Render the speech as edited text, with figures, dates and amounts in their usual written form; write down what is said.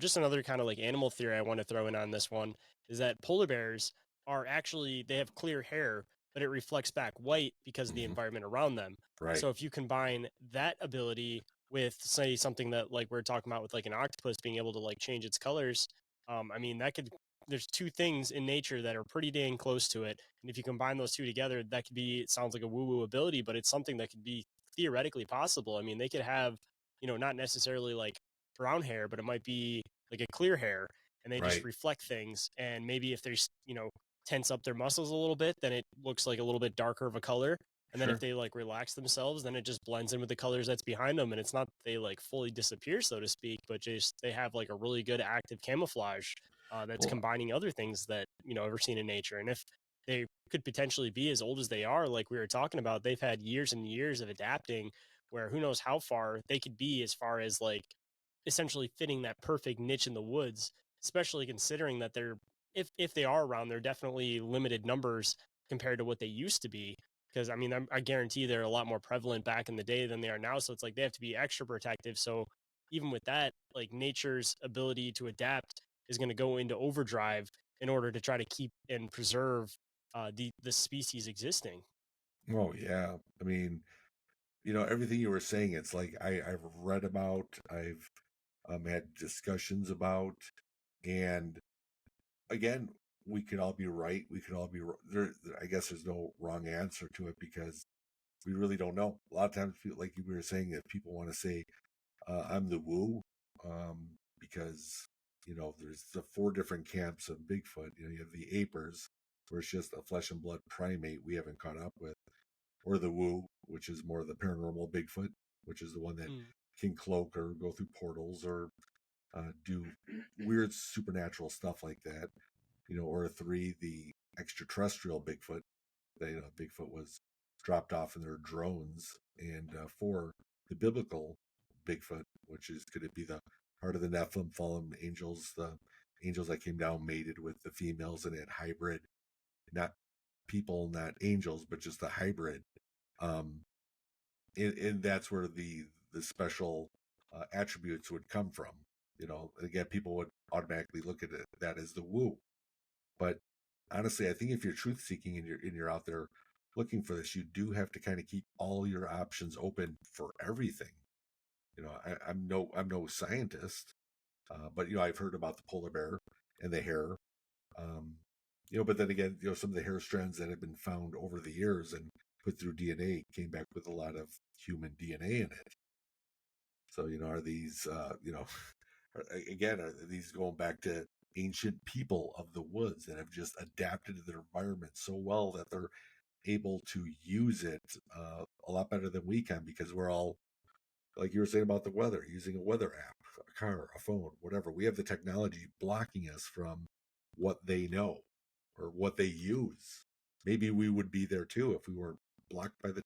just another kind of like animal theory I want to throw in on this one is that polar bears are actually, they have clear hair, but it reflects back white because of the Hmm. environment around them. Right. So if you combine that ability with, say, something that like we're talking about with like an octopus being able to like change its colors, I mean, that could, there's two things in nature that are pretty dang close to it. And if you combine those two together, that could be, it sounds like a woo woo ability, but it's something that could be theoretically possible. I mean, they could have, not necessarily like brown hair, but it might be like a clear hair, and they just Right. reflect things. And maybe if they, tense up their muscles a little bit, then it looks like a little bit darker of a color. And then if Sure. they like relax themselves, then it just blends in with the colors that's behind them. And it's not that they like fully disappear, so to speak, but just they have like a really good active camouflage that's Well, combining other things that, ever seen in nature. And if they could potentially be as old as they are, like we were talking about, they've had years and years of adapting, where who knows how far they could be as far as like essentially fitting that perfect niche in the woods, especially considering that they're, if they are around, they're definitely limited numbers compared to what they used to be. Because I mean, I guarantee they're a lot more prevalent back in the day than they are now. So it's like they have to be extra protective. So even with that, like nature's ability to adapt is going to go into overdrive in order to try to keep and preserve the species existing. oh yeah. I mean, everything you were saying, it's like I've read about, I've had discussions about, and again, we could all be right. We could all be there. I guess there's no wrong answer to it because we really don't know. A lot of times, like you were saying, that people want to say, "I'm the woo," because there's the four different camps of Bigfoot. You have the apers, where it's just a flesh and blood primate we haven't caught up with, or the woo, which is more the paranormal Bigfoot, which is the one that Mm. can cloak or go through portals or do weird supernatural stuff like that. Or three, the extraterrestrial Bigfoot. Bigfoot was dropped off in their drones, and four, the biblical Bigfoot, which is going to be the heart of the Nephilim, fallen angels, the angels that came down mated with the females and had hybrid, not people, not angels, but just a hybrid. Um, and that's where the special attributes would come from. Again, people would automatically look at that as the woo. But honestly, I think if you're truth seeking and you're out there looking for this, you do have to kind of keep all your options open for everything. I'm no scientist, but I've heard about the polar bear and the hair. Um, but then again, some of the hair strands that have been found over the years and put through DNA came back with a lot of human DNA in it. So, are these, again, are these going back to ancient people of the woods that have just adapted to their environment so well that they're able to use it a lot better than we can because we're all, like you were saying about the weather, using a weather app, a car, a phone, whatever. We have the technology blocking us from what they know or what they use. Maybe we would be there too if we weren't blocked by the